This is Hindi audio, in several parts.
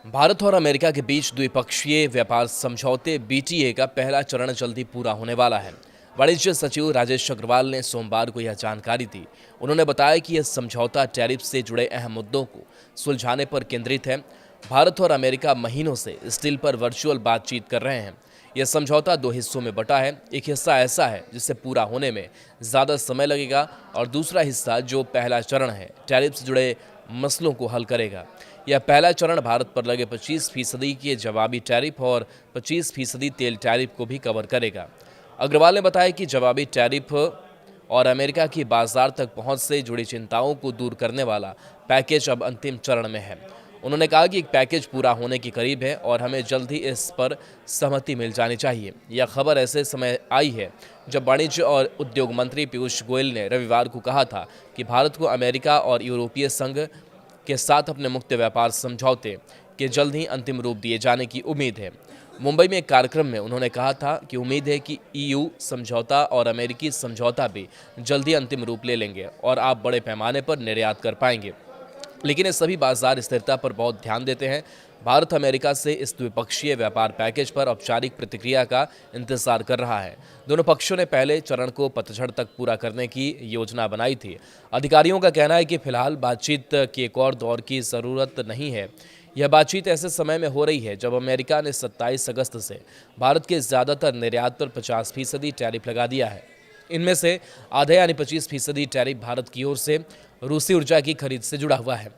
भारत और अमेरिका के बीच द्विपक्षीय व्यापार समझौते बीटीए का पहला चरण जल्दी पूरा होने वाला है। वाणिज्य सचिव राजेश अग्रवाल ने सोमवार को यह जानकारी दी। उन्होंने बताया कि यह समझौता टैरिफ से जुड़े अहम मुद्दों को सुलझाने पर केंद्रित है। भारत और अमेरिका महीनों से इस डील पर वर्चुअल बातचीत कर रहे हैं। यह समझौता दो हिस्सों में बटा है। एक हिस्सा ऐसा है जिसे पूरा होने में ज़्यादा समय लगेगा और दूसरा हिस्सा जो पहला चरण है टैरिफ से जुड़े मसलों को हल करेगा। यह पहला चरण भारत पर लगे 25% के जवाबी टैरिफ और 25% तेल टैरिफ को भी कवर करेगा। अग्रवाल ने बताया कि जवाबी टैरिफ और अमेरिका की बाजार तक पहुंच से जुड़ी चिंताओं को दूर करने वाला पैकेज अब अंतिम चरण में है। उन्होंने कहा कि एक पैकेज पूरा होने के करीब है और हमें जल्द ही इस पर सहमति मिल जानी चाहिए। यह खबर ऐसे समय आई है जब वाणिज्य और उद्योग मंत्री पीयूष गोयल ने रविवार को कहा था कि भारत को अमेरिका और यूरोपीय संघ के साथ अपने मुक्त व्यापार समझौते के जल्द ही अंतिम रूप दिए जाने की उम्मीद है। मुंबई में एक कार्यक्रम में उन्होंने कहा था कि उम्मीद है कि ईयू समझौता और अमेरिकी समझौता भी जल्द ही अंतिम रूप ले लेंगे और आप बड़े पैमाने पर निर्यात कर पाएंगे। लेकिन ये सभी बाजार स्थिरता पर बहुत ध्यान देते हैं। भारत अमेरिका से इस द्विपक्षीय व्यापार पैकेज पर औपचारिक प्रतिक्रिया का इंतजार कर रहा है। दोनों पक्षों ने पहले चरण को पतझड़ तक पूरा करने की योजना बनाई थी। अधिकारियों का कहना है कि फिलहाल बातचीत के एक और दौर की ज़रूरत नहीं है। यह बातचीत ऐसे समय में हो रही है जब अमेरिका ने 27 अगस्त से भारत के ज़्यादातर निर्यात पर 50% टैरिफ लगा दिया है। इनमें से आधे यानी 25% टैरिफ भारत की ओर से रूसी ऊर्जा की खरीद से जुड़ा हुआ है।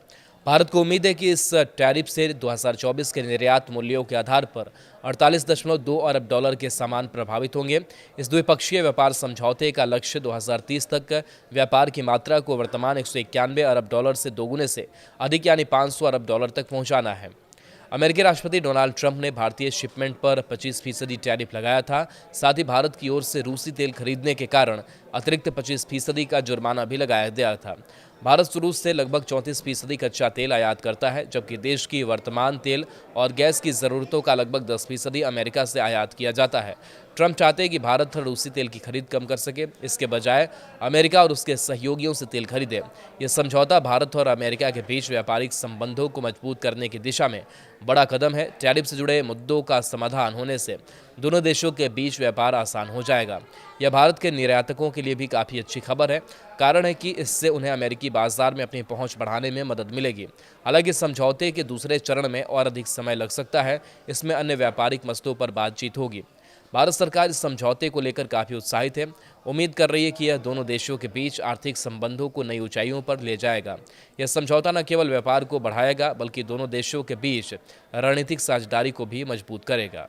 भारत को उम्मीद है कि इस टैरिफ से 2024 के निर्यात मूल्यों के आधार पर 48.2 अरब डॉलर के सामान प्रभावित होंगे। इस द्विपक्षीय व्यापार समझौते का लक्ष्य 2030 तक व्यापार की मात्रा को वर्तमान 191 अरब डॉलर से दोगुने से अधिक यानी 500 अरब डॉलर तक पहुंचाना है। अमेरिकी राष्ट्रपति डोनाल्ड ट्रंप ने भारतीय शिपमेंट पर 25% टैरिफ लगाया था। साथ ही भारत की ओर से रूसी तेल खरीदने के कारण अतिरिक्त 25% का जुर्माना भी लगाया गया था। भारत रूस से लगभग 34% कच्चा तेल आयात करता है, जबकि देश की वर्तमान तेल और गैस की ज़रूरतों का लगभग 10% अमेरिका से आयात किया जाता है। ट्रंप चाहते हैं कि भारत रूसी तेल की खरीद कम कर सके, इसके बजाय अमेरिका और उसके सहयोगियों से तेल खरीदे। यह समझौता भारत और अमेरिका के बीच व्यापारिक संबंधों को मजबूत करने की दिशा में बड़ा कदम है। टैरिफ से जुड़े मुद्दों का समाधान होने से दोनों देशों के बीच व्यापार आसान हो जाएगा। यह भारत के निर्यातकों के लिए भी काफ़ी अच्छी खबर है। कारण है कि इससे उन्हें अमेरिकी बाजार में अपनी पहुंच बढ़ाने में मदद मिलेगी। हालांकि समझौते के दूसरे चरण में और अधिक समय लग सकता है। इसमें अन्य व्यापारिक मसलों पर बातचीत होगी। भारत सरकार इस समझौते को लेकर काफ़ी उत्साहित है। उम्मीद कर रही है कि यह दोनों देशों के बीच आर्थिक संबंधों को नई ऊंचाइयों पर ले जाएगा। यह समझौता न केवल व्यापार को बढ़ाएगा बल्कि दोनों देशों के बीच रणनीतिक साझेदारी को भी मजबूत करेगा।